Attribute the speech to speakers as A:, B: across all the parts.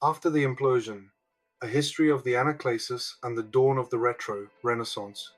A: After the implosion, a history of the Anaclasis and the dawn of the Retro Renaissance.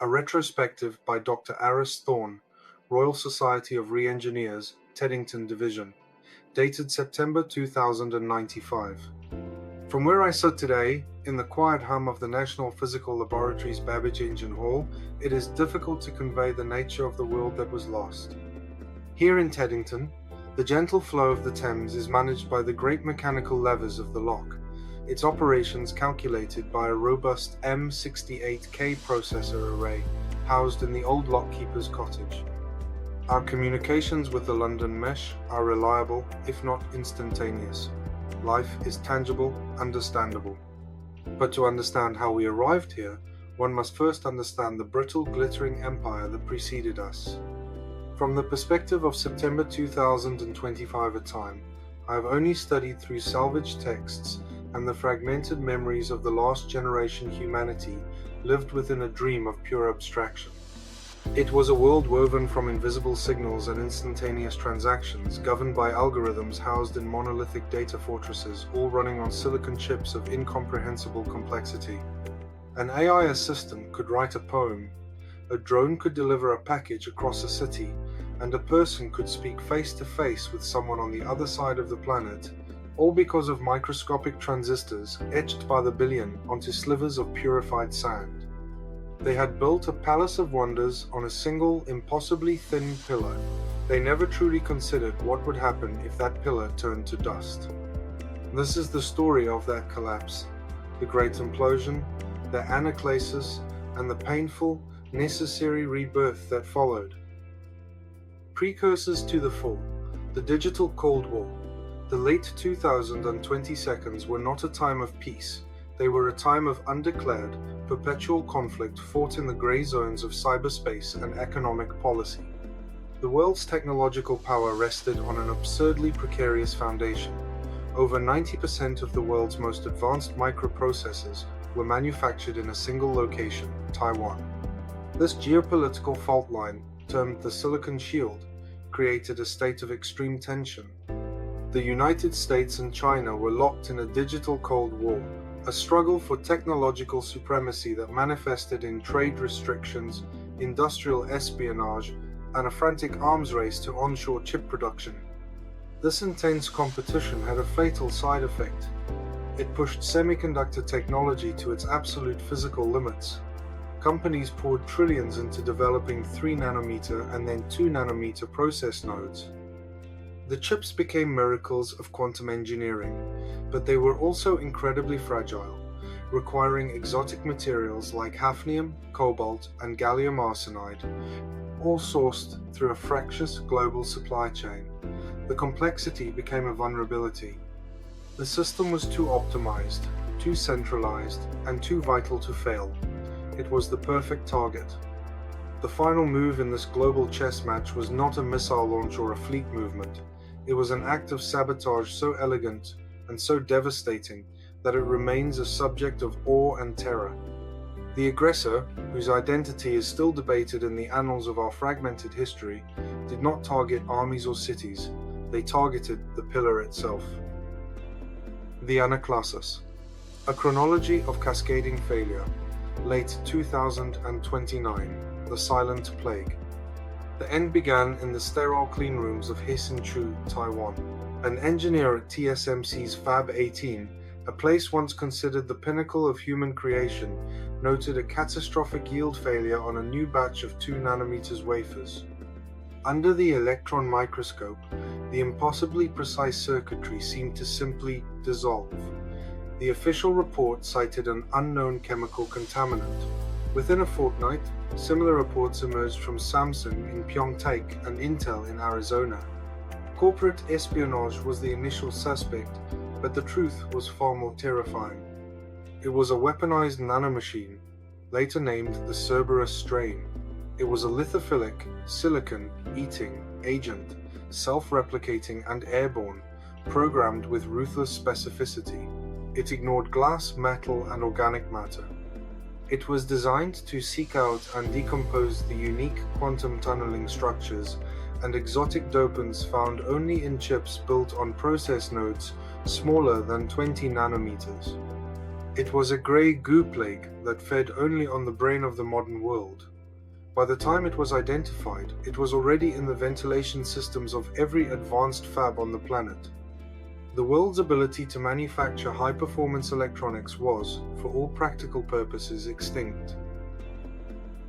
A: A retrospective by Dr. Aris Thorne, Royal Society of Re-Engineers, Teddington Division, dated September 2095. From where I sit today, in the quiet hum of the National Physical Laboratory's Babbage Engine Hall, it is difficult to convey the nature of the world that was lost. Here in Teddington, the gentle flow of the Thames is managed by the great mechanical levers of the lock, its operations calculated by a robust M68K processor array housed in the old lockkeeper's cottage. Our communications with the London mesh are reliable, if not instantaneous. Life is tangible, understandable. But to understand how we arrived here, one must first understand the brittle, glittering empire that preceded us. From the perspective of September 2025 at time, I have only studied through salvaged texts and the fragmented memories of the last generation humanity lived within a dream of pure abstraction. It was a world woven from invisible signals and instantaneous transactions, governed by algorithms housed in monolithic data fortresses, all running on silicon chips of incomprehensible complexity. An AI assistant could write a poem, a drone could deliver a package across a city, and a person could speak face to face with someone on the other side of the planet, all because of microscopic transistors etched by the billion onto slivers of purified sand. They had built a palace of wonders on a single, impossibly thin pillar. They never truly considered what would happen if that pillar turned to dust. This is the story of that collapse, the great implosion, the Anaclasis, and the painful, necessary rebirth that followed. Precursors to the fall, the digital Cold War. The late 2020s were not a time of peace. They were a time of undeclared, perpetual conflict fought in the grey zones of cyberspace and economic policy. The world's technological power rested on an absurdly precarious foundation. Over 90% of the world's most advanced microprocessors were manufactured in a single location, Taiwan. This geopolitical fault line, termed the Silicon Shield, created a state of extreme tension. The United States and China were locked in a digital Cold War, a struggle for technological supremacy that manifested in trade restrictions, industrial espionage, and a frantic arms race to onshore chip production. This intense competition had a fatal side effect. It pushed semiconductor technology to its absolute physical limits. Companies poured trillions into developing 3 nanometer and then 2 nanometer process nodes. The chips became miracles of quantum engineering, but they were also incredibly fragile, requiring exotic materials like hafnium, cobalt, and gallium arsenide, all sourced through a fractious global supply chain. The complexity became a vulnerability. The system was too optimized, too centralized, and too vital to fail. It was the perfect target. The final move in this global chess match was not a missile launch or a fleet movement. It was an act of sabotage so elegant and so devastating that it remains a subject of awe and terror. The aggressor, whose identity is still debated in the annals of our fragmented history, did not target armies or cities. They targeted the pillar itself. The Anaclasis, a chronology of cascading failure. Late 2029, the Silent Plague. The end began in the sterile clean rooms of Hsinchu, Taiwan. An engineer at TSMC's Fab 18, a place once considered the pinnacle of human creation, noted a catastrophic yield failure on a new batch of 2 nanometers wafers. Under the electron microscope, the impossibly precise circuitry seemed to simply dissolve. The official report cited an unknown chemical contaminant. Within a fortnight, similar reports emerged from Samsung in Pyeongtaek and Intel in Arizona. Corporate espionage was the initial suspect, but the truth was far more terrifying. It was a weaponized nanomachine, later named the Cerberus Strain. It was a lithophilic, silicon-eating agent, self-replicating and airborne, programmed with ruthless specificity. It ignored glass, metal, and organic matter. It was designed to seek out and decompose the unique quantum tunneling structures and exotic dopants found only in chips built on process nodes smaller than 20 nanometers. It was a grey goo plague that fed only on the brain of the modern world. By the time it was identified, it was already in the ventilation systems of every advanced fab on the planet. The world's ability to manufacture high-performance electronics was, for all practical purposes, extinct.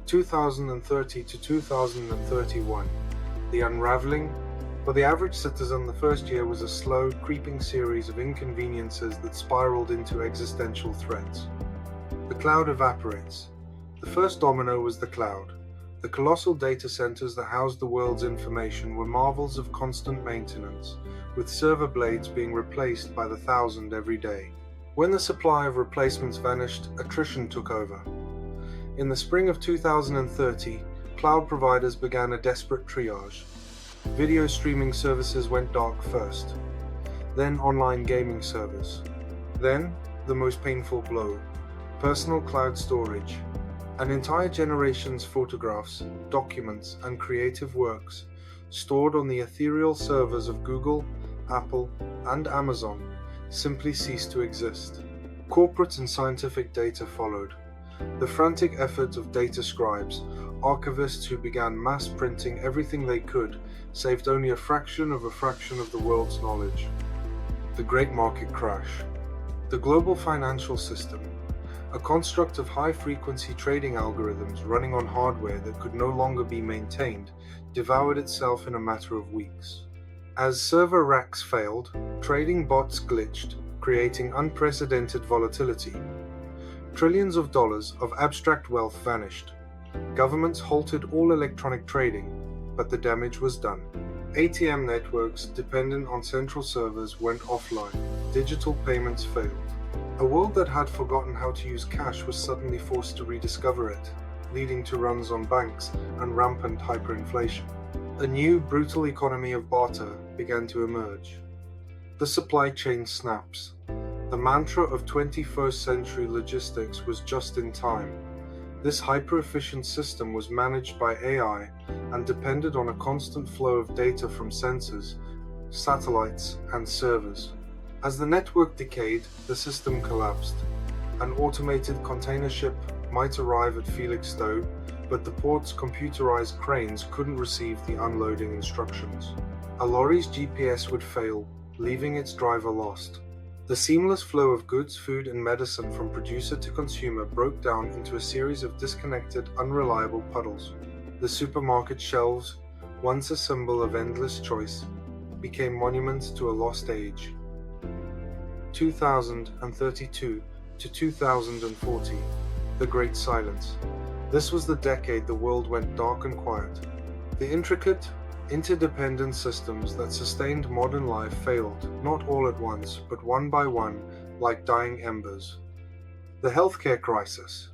A: 2030 to 2031. The unraveling. For the average citizen, the first year was a slow, creeping series of inconveniences that spiraled into existential threats. The cloud evaporates. The first domino was the cloud. The colossal data centers that housed the world's information were marvels of constant maintenance, with server blades being replaced by the thousand every day. When the supply of replacements vanished, attrition took over. In the spring of 2030, cloud providers began a desperate triage. Video streaming services went dark first, then online gaming servers. Then, the most painful blow, personal cloud storage. An entire generation's photographs, documents, and creative works, stored on the ethereal servers of Google, Apple, and Amazon, simply ceased to exist. Corporate and scientific data followed. The frantic efforts of data scribes, archivists who began mass printing everything they could, saved only a fraction of the world's knowledge. The Great Market Crash. The global financial system, a construct of high-frequency trading algorithms running on hardware that could no longer be maintained, devoured itself in a matter of weeks. As server racks failed, trading bots glitched, creating unprecedented volatility. Trillions of dollars of abstract wealth vanished. Governments halted all electronic trading, but the damage was done. ATM networks dependent on central servers went offline. Digital payments failed. A world that had forgotten how to use cash was suddenly forced to rediscover it, leading to runs on banks and rampant hyperinflation. A new, brutal economy of barter began to emerge. The supply chain snaps. The mantra of 21st century logistics was just in time. This hyper-efficient system was managed by AI and depended on a constant flow of data from sensors, satellites, and servers. As the network decayed, the system collapsed. An automated container ship might arrive at Felixstowe, but the port's computerized cranes couldn't receive the unloading instructions. A lorry's GPS would fail, leaving its driver lost. The seamless flow of goods, food, and medicine from producer to consumer broke down into a series of disconnected, unreliable puddles. The supermarket shelves, once a symbol of endless choice, became monuments to a lost age. 2032 to 2040, the Great Silence. This was the decade the world went dark and quiet. The intricate, interdependent systems that sustained modern life failed, not all at once, but one by one, like dying embers. The healthcare crisis.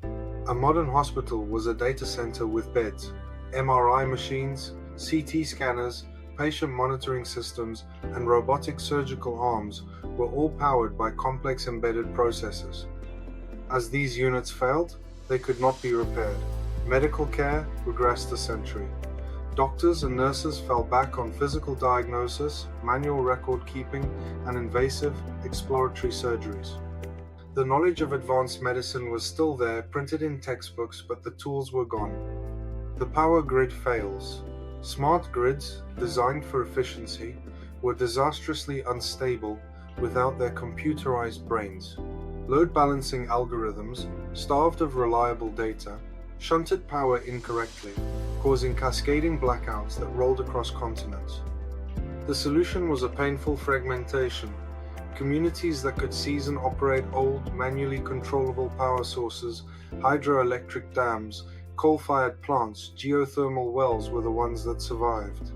A: A modern hospital was a data center with beds, MRI machines, CT scanners, patient monitoring systems, and robotic surgical arms were all powered by complex embedded processors. As these units failed, they could not be repaired. Medical care regressed a century. Doctors and nurses fell back on physical diagnosis, manual record keeping, and invasive, exploratory surgeries. The knowledge of advanced medicine was still there, printed in textbooks, but the tools were gone. The power grid fails. Smart grids, designed for efficiency, were disastrously unstable without their computerized brains. Load balancing algorithms, starved of reliable data, shunted power incorrectly, causing cascading blackouts that rolled across continents. The solution was a painful fragmentation. Communities that could seize and operate old, manually controllable power sources, hydroelectric dams, coal-fired plants, geothermal wells were the ones that survived.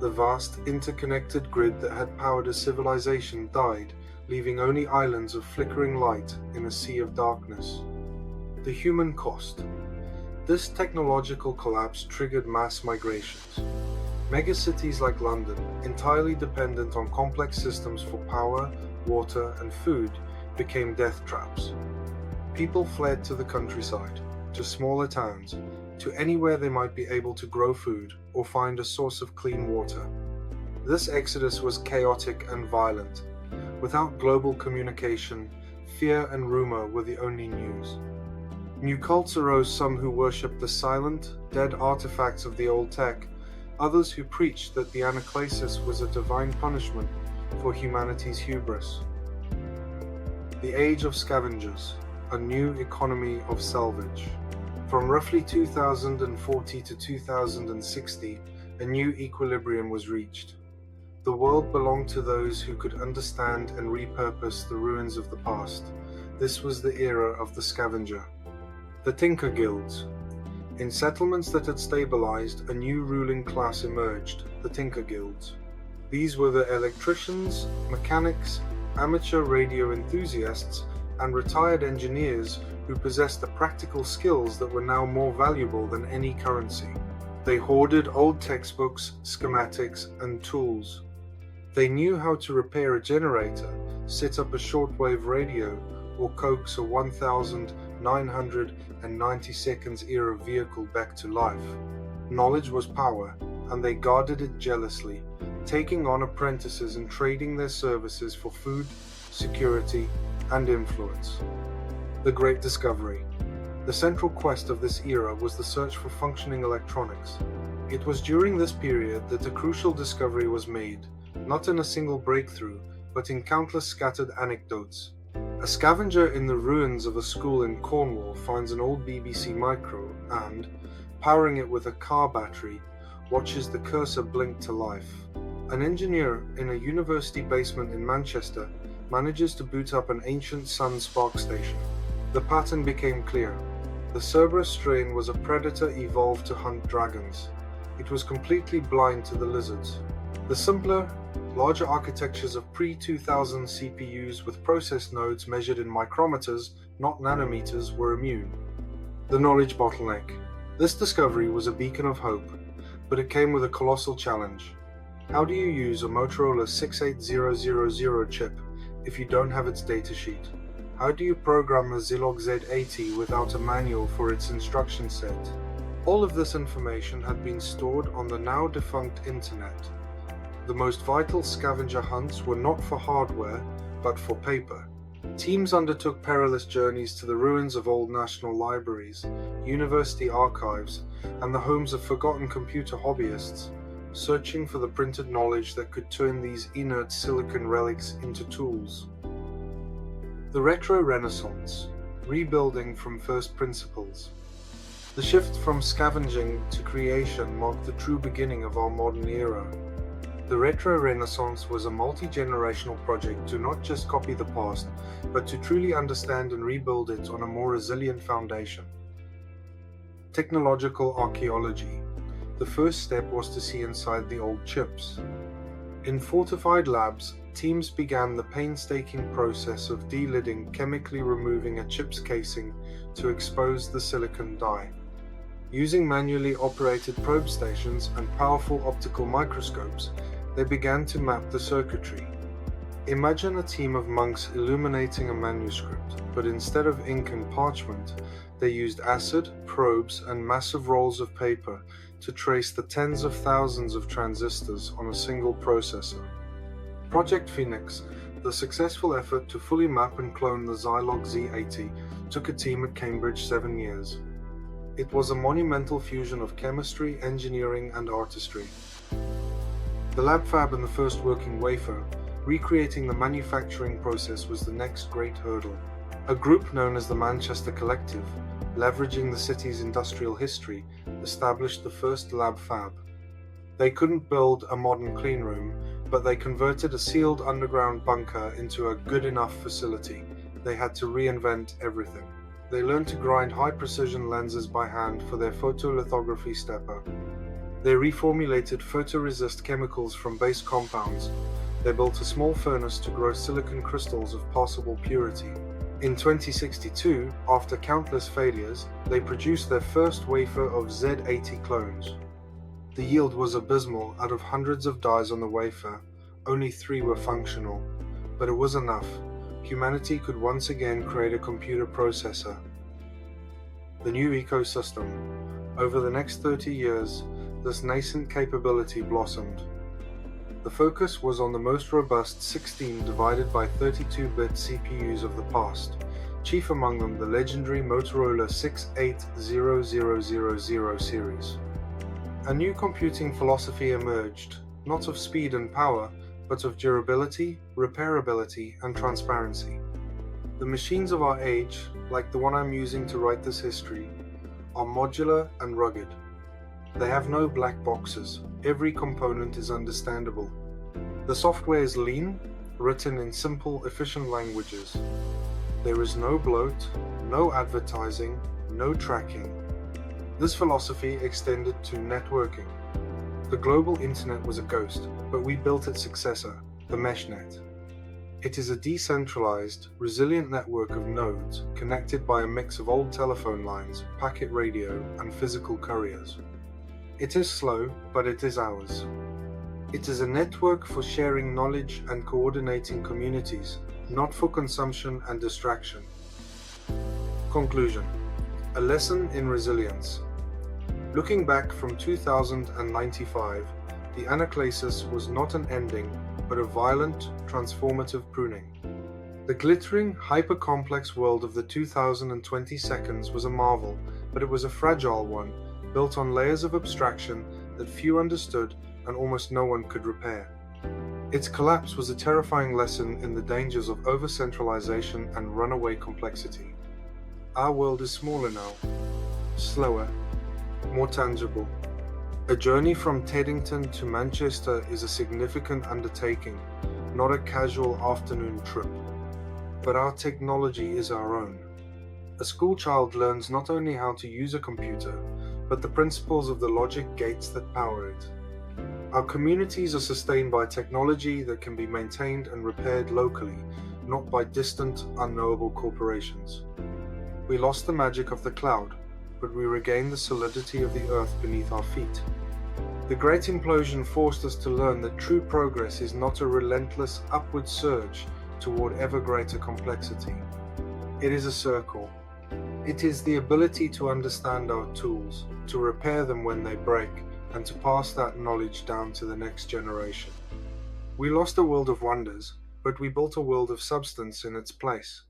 A: The vast, interconnected grid that had powered a civilization died, leaving only islands of flickering light in a sea of darkness. The human cost. This technological collapse triggered mass migrations. Megacities like London, entirely dependent on complex systems for power, water, and food, became death traps. People fled to the countryside, to smaller towns, to anywhere they might be able to grow food or find a source of clean water. This exodus was chaotic and violent. Without global communication, fear and rumor were the only news. New cults arose, some who worshipped the silent, dead artifacts of the old tech, others who preached that the Anaclasis was a divine punishment for humanity's hubris. The Age of Scavengers, a new economy of salvage. From roughly 2040 to 2060, a new equilibrium was reached. The world belonged to those who could understand and repurpose the ruins of the past. This was the era of the scavenger. The Tinker Guilds. In settlements that had stabilized, a new ruling class emerged, the Tinker Guilds. These were the electricians, mechanics, amateur radio enthusiasts, and retired engineers who possessed the practical skills that were now more valuable than any currency. They hoarded old textbooks, schematics, and tools. They knew how to repair a generator, set up a shortwave radio, or coax a 1,990 seconds era vehicle back to life. Knowledge was power, and they guarded it jealously, taking on apprentices and trading their services for food, security, and influence. The Great Discovery. The central quest of this era was the search for functioning electronics. It was during this period that a crucial discovery was made, not in a single breakthrough, but in countless scattered anecdotes. A scavenger in the ruins of a school in Cornwall finds an old BBC Micro and, powering it with a car battery, watches the cursor blink to life. An engineer in a university basement in Manchester manages to boot up an ancient sun spark station. The pattern became clear. The Cerberus Strain was a predator evolved to hunt dragons. It was completely blind to the lizards. The simpler, larger architectures of pre-2000 CPUs with process nodes measured in micrometers, not nanometers, were immune. The knowledge bottleneck. This discovery was a beacon of hope, but it came with a colossal challenge. How do you use a Motorola 68000 chip if you don't have its datasheet? How do you program a Zilog Z80 without a manual for its instruction set? All of this information had been stored on the now defunct internet. The most vital scavenger hunts were not for hardware, but for paper. Teams undertook perilous journeys to the ruins of old national libraries, university archives, and the homes of forgotten computer hobbyists, searching for the printed knowledge that could turn these inert silicon relics into tools. The Retro Renaissance, rebuilding from first principles. The shift from scavenging to creation marked the true beginning of our modern era. The Retro Renaissance was a multi-generational project to not just copy the past, but to truly understand and rebuild it on a more resilient foundation. Technological archaeology. The first step was to see inside the old chips. In fortified labs, teams began the painstaking process of delidding, chemically removing a chip's casing to expose the silicon die. Using manually operated probe stations and powerful optical microscopes, they began to map the circuitry. Imagine a team of monks illuminating a manuscript, but instead of ink and parchment, they used acid, probes, and massive rolls of paper to trace the tens of thousands of transistors on a single processor. Project Phoenix, the successful effort to fully map and clone the Zilog Z80, took a team at Cambridge 7 years. It was a monumental fusion of chemistry, engineering, and artistry. The lab fab and the first working wafer, recreating the manufacturing process, was the next great hurdle. A group known as the Manchester Collective, leveraging the city's industrial history, established the first lab fab. They couldn't build a modern cleanroom, but they converted a sealed underground bunker into a good enough facility. They had to reinvent everything. They learned to grind high-precision lenses by hand for their photolithography stepper. They reformulated photoresist chemicals from base compounds. They built a small furnace to grow silicon crystals of passable purity. In 2062, after countless failures, they produced their first wafer of Z80 clones. The yield was abysmal. Out of hundreds of dies on the wafer, only 3 were functional. But it was enough. Humanity could once again create a computer processor. The new ecosystem. Over the next 30 years, this nascent capability blossomed. The focus was on the most robust 16 divided by 32-bit CPUs of the past, chief among them the legendary Motorola 680000 series. A new computing philosophy emerged, not of speed and power, but of durability, repairability, and transparency. The machines of our age, like the one I'm using to write this history, are modular and rugged. They have no black boxes. Every component is understandable. The software is lean, written in simple, efficient languages. There is no bloat, no advertising, no tracking. This philosophy extended to networking. The global internet was a ghost, but we built its successor, the meshnet. It is a decentralized, resilient network of nodes connected by a mix of old telephone lines, packet radio, and physical couriers. It is slow, but it is ours. It is a network for sharing knowledge and coordinating communities, not for consumption and distraction. Conclusion: a lesson in resilience. Looking back from 2095, the Anaclasis was not an ending, but a violent, transformative pruning. The glittering, hyper-complex world of the 2020 seconds was a marvel, but it was a fragile one, built on layers of abstraction that few understood and almost no one could repair. Its collapse was a terrifying lesson in the dangers of over-centralization and runaway complexity. Our world is smaller now, slower, more tangible. A journey from Teddington to Manchester is a significant undertaking, not a casual afternoon trip. But our technology is our own. A schoolchild learns not only how to use a computer, but the principles of the logic gates that power it. Our communities are sustained by technology that can be maintained and repaired locally, not by distant, unknowable corporations. We lost the magic of the cloud, but we regained the solidity of the earth beneath our feet. The Great Implosion forced us to learn that true progress is not a relentless upward surge toward ever greater complexity. It is a circle. It is the ability to understand our tools, to repair them when they break, and to pass that knowledge down to the next generation. We lost a world of wonders, but we built a world of substance in its place.